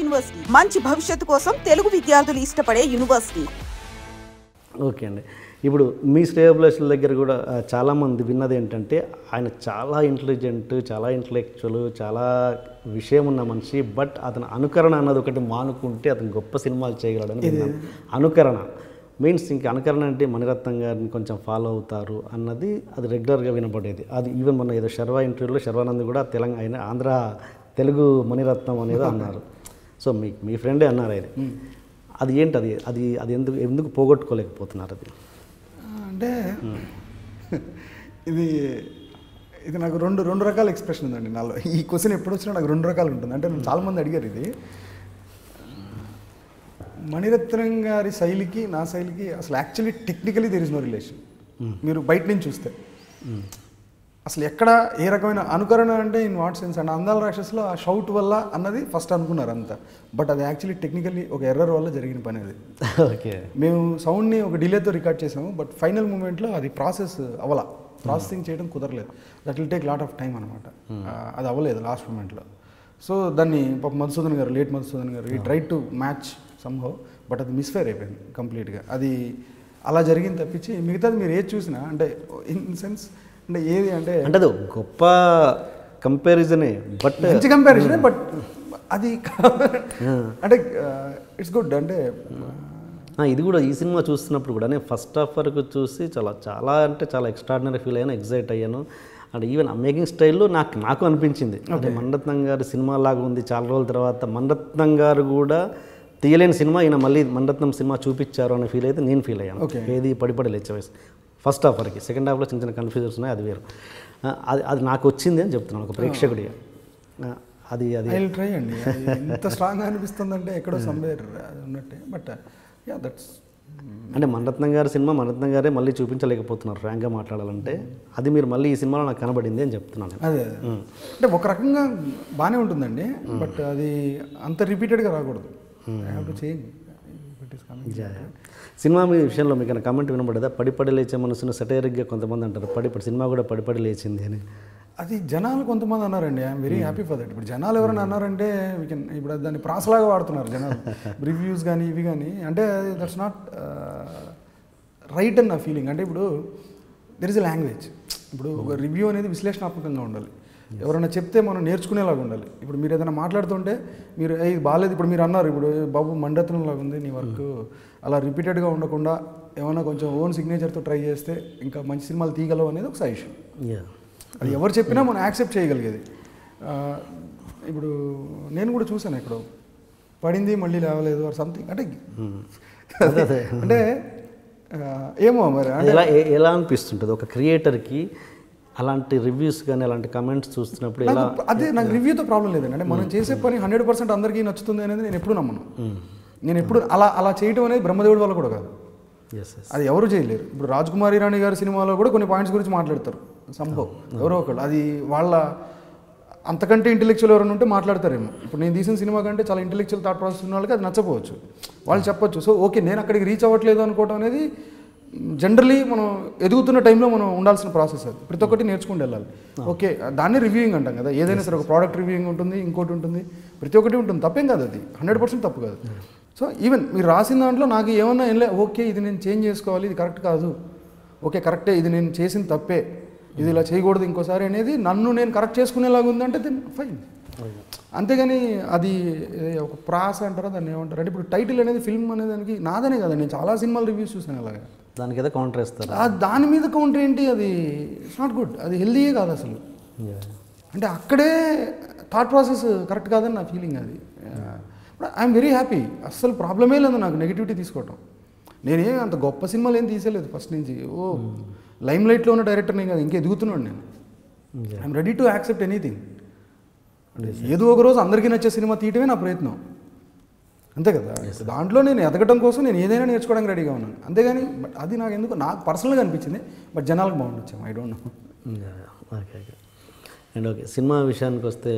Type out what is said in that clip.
University మంచి భవిష్యత్తు కోసం తెలుగు విద్యార్థులు ఇష్టపడే యూనివర్సిటీ. ఓకే అండి. ఇప్పుడు మీ శ్రేయోభిలాషుల దగ్గర కూడా చాలామంది విన్నది ఏంటంటే ఆయన చాలా ఇంటెలిజెంట్, చాలా ఇంటలెక్చువల్, చాలా విషయం ఉన్న మనిషి. బట్ అతను అనుకరణ అన్నది ఒకటి మానుకుంటే అతను గొప్ప సినిమాలు చేయగలడని విన్నాను. అనుకరణ మీన్స్ ఇంక అనుకరణ అంటే మణిరత్నం గారిని కొంచెం ఫాలో అవుతారు అన్నది అది రెగ్యులర్గా వినపడేది. అది ఈవెన్ మొన్న ఏదో శర్వా ఇంటర్వ్యూలో శర్వానంద్ కూడా తెలంగాణ ఆంధ్ర తెలుగు మణిరత్నం అనేది అన్నారు. సో మీ ఫ్రెండే అన్నారు అది. అది ఏంటి అది ఎందుకు పోగొట్టుకోలేకపోతున్నారు? అది అంటే ఇది నాకు రెండు రకాల ఎక్స్ప్రెషన్ ఉందండి నాలో. ఈ క్వశ్చన్ ఎప్పుడు వచ్చినా నాకు రెండు రకాలు ఉంటుంది. అంటే చాలామంది అడిగారు ఇది. మణిరత్నం గారి శైలికి నా శైలికి అసలు actually technically there is no relation. మీరు బయట నుంచి చూస్తే అసలు ఎక్కడ ఏ రకమైన అనుకరణ అంటే ఇన్ వాట్ సెన్స్ అండ్ అందాల రాక్షసులో ఆ షౌట్ వల్ల అన్నది ఫస్ట్ అనుకున్నారు అంతా. బట్ అది యాక్చువల్లీ టెక్నికల్లీ ఒక ఎర్రర్ వల్ల జరిగిన పని అది. ఓకే, మేము సౌండ్ని ఒక డిలేతో రికార్డ్ చేసాము. బట్ ఫైనల్ మూమెంట్లో అది ప్రాసెసింగ్ చేయడం కుదరలేదు. That will take lot of time అనమాట. అది అవ్వలేదు లాస్ట్ మూమెంట్లో. సో దాన్ని మధుసూదన్ గారు, లేట్ మధుసూదన్ గారు, ఈ try to match somehow. But అది మిస్ఫైర్ అయిపోయింది కంప్లీట్గా. అది అలా జరిగింది తప్పించి మిగతాది మీరు ఏది చూసినా అంటే ఇన్ సెన్స్ అంటే ఏది అంటే అది గొప్ప కంపారిజనే, బట్ మంచి కంపారిజనే. బట్ అది అంటే ఇట్స్ గుడ్. అంటే ఇది కూడా ఈ సినిమా చూస్తున్నప్పుడు కూడా నేను ఫస్ట్ హాఫ్ వరకు చూసి చాలా ఎక్స్ట్రాడినరీ ఫీల్ అయ్యాను, ఎగ్జైట్ అయ్యాను. అండ్ ఈవెన్ ఆ మేకింగ్ స్టైల్లో నాకు అనిపించింది అంటే మణిరత్నం గారి సినిమా లాగా ఉంది. చాలా రోజుల తర్వాత మణిరత్నం గారు కూడా తీయలేని సినిమా ఈయన మళ్ళీ మణిరత్నం సినిమా చూపించారు అనే ఫీల్ అయితే నేను ఫీల్ అయ్యాను. ఏది పడిపడి లేచవేసి ఫస్ట్ హాఫ్ వరకు. సెకండ్ హాఫ్లో చిన్న కన్ఫ్యూజన్స్ ఉన్నాయి, అది వేరు. అది నాకు వచ్చింది అని చెప్తున్నాను ఒక ప్రేక్షకుడిగా. అది ట్రై అండి. ఎంత స్ట్రాంగ్ అనిపిస్తుందంటే ఎక్కడో సమ్వేర్ ఉన్నట్టే. బట్ యా దట్స్ అంటే మణిరత్నం గారి సినిమా మణిరత్నం గారే మళ్ళీ చూపించలేకపోతున్నారు ఫ్రాంక్గా మాట్లాడాలంటే. అది మీరు మళ్ళీ ఈ సినిమాలో నాకు కనబడింది అని చెప్తున్నాను. అదే అంటే ఒక రకంగా బాగానే ఉంటుందండి. బట్ అది అంత రిపీటెడ్గా రాకూడదు. సినిమా మీ విషయంలో మీకు కమెంట్ వినబడదా? పడిపడి లేచే మనసును సటైరిక్గా కొంతమంది అంటారు, సినిమా కూడా పడిపడి లేచింది అని. అది జనాలు కొంతమంది అన్నారండి. I'm very happy for that. ఇప్పుడు జనాలు ఎవరైనా అన్నారంటే ఇప్పుడు దాన్ని ప్రాసలాగా వాడుతున్నారు జనాలు, రివ్యూస్ కానీ ఇవి కానీ. అంటే దట్స్ నాట్ రైట్ అని నా ఫీలింగ్. అంటే ఇప్పుడు దెర్ ఇస్ ఎ లాంగ్వేజ్. ఇప్పుడు ఒక రివ్యూ అనేది విశ్లేషణాత్మకంగా ఉండాలి. ఎవరైనా చెప్తే మనం నేర్చుకునేలాగా ఉండాలి. ఇప్పుడు మీరు ఏదైనా మాట్లాడుతుంటే మీరు ఇది బాగాలేదు, ఇప్పుడు మీరు అన్నారు ఇప్పుడు బాబు మణిరత్నం లాగా ఉంది నీ వర్క్, అలా రిపీటెడ్గా ఉండకుండా ఏమైనా కొంచెం ఓన్ సిగ్నేచర్తో ట్రై చేస్తే ఇంకా మంచి సినిమాలు తీయగలవు అనేది ఒక సజెషన్. అది ఎవరు చెప్పినా మనం యాక్సెప్ట్ చేయగలిగేది. ఇప్పుడు నేను కూడా చూసాను ఎక్కడో పడింది మళ్ళీ లేవలేదు ఆర్ సంథింగ్. అంటే అంటే ఏమో మరి ఎలా అనిపిస్తుంటుంది ఒక క్రియేటర్కి అలాంటి రివ్యూస్ కానీ అలాంటి కమెంట్స్ చూస్తున్నప్పుడు? అదే నాకు రివ్యూతో ప్రాబ్లం లేదండి. అంటే మనం చేసే పని 100% అందరికీ నచ్చుతుంది అనేది నేను ఎప్పుడు నమ్మను. నేను ఎప్పుడు అలా చేయడం అనేది బ్రహ్మదేవుడి వల్ల కూడా కాదు. అది ఎవరు చేయలేరు. ఇప్పుడు రాజ్కుమారి రాణి గారి సినిమాలో కూడా కొన్ని పాయింట్స్ గురించి మాట్లాడతారు సంభవ్ ఎవరో ఒకళ్ళు. అది వాళ్ళ అంతకంటే ఇంటెలెక్చువల్ ఎవరైనా ఉంటే మాట్లాడతారేమో. ఇప్పుడు నేను తీసిన సినిమా కంటే చాలా ఇంటెలెక్చువల్ థాట్ ప్రాసెస్ ఉన్న వాళ్ళకి అది నచ్చపోవచ్చు, వాళ్ళు చెప్పొచ్చు. సో ఓకే, నేను అక్కడికి రీచ్ అవ్వట్లేదు అనుకోవడం అనేది జనరలీ మనం ఎదుగుతున్న టైంలో మనం ఉండాల్సిన ప్రాసెస్. అది ప్రతి ఒక్కటి నేర్చుకుంటూ వెళ్ళాలి. ఓకే, దాన్ని రివ్యూయింగ్ అంటాం కదా. ఏదైనా సరే ఒక ప్రోడక్ట్ రివ్యూయింగ్ ఉంటుంది, ఇంకోటి ఉంటుంది, ప్రతి ఒక్కటి ఉంటుంది. తప్పేం కాదు, అది 100% తప్పు కాదు. సో ఈవెన్ మీరు రాసిన దాంట్లో నాకు ఏమన్నా ఓకే ఇది నేను చేంజ్ చేసుకోవాలి, ఇది కరెక్ట్ కాదు, ఓకే కరెక్టే, ఇది నేను చేసిన తప్పే, ఇది ఇలా చేయకూడదు ఇంకోసారి అనేది నన్ను నేను కరెక్ట్ చేసుకునేలాగా ఉందంటే దెన్ ఫైన్. అంతేగాని అది ఒక ప్రాస అంటారా దాన్ని ఏమంటారు అంటే ఇప్పుడు టైటిల్ అనేది ఫిల్మ్ అనే దానికి నాదనే కదా. నేను చాలా సినిమాలు రివ్యూస్ చూసాను అలాగా. దానికి ఏదో కౌంటర్ ఇస్తారు. దాని మీద కౌంటర్ ఏంటి? అది ఇట్స్ నాట్ గుడ్, అది హెల్దీయే కాదు అసలు. అంటే అక్కడే థాట్ ప్రాసెస్ కరెక్ట్ కాదని నా ఫీలింగ్. అది ఐఎమ్ వెరీ హ్యాపీ. అస్సలు ప్రాబ్లమే లేదు నాకు నెగిటివిటీ తీసుకోవటం. నేనే అంత గొప్ప సినిమాలు ఏం తీసేలేదు ఫస్ట్ నుంచి. లైమ్ లైట్లో ఉన్న డైరెక్టర్ నేను కదా, ఇంకా ఎదుగుతున్నాను నేను. I'm ready to accept anything. ఏదో ఒక రోజు అందరికీ నచ్చే సినిమా తీయటమే నా ప్రయత్నం, అంతే కదా. దాంట్లో నేను ఎదగటం కోసం నేను ఏదైనా నేర్చుకోవడానికి రెడీగా ఉన్నాను, అంతేగాని అది నాకు ఎందుకు నాకు పర్సనల్గా అనిపించింది. బట్ జనాలకు బాగుండొచ్చాము, I don't know. Okay. And okay, cinema విషయానికి వస్తే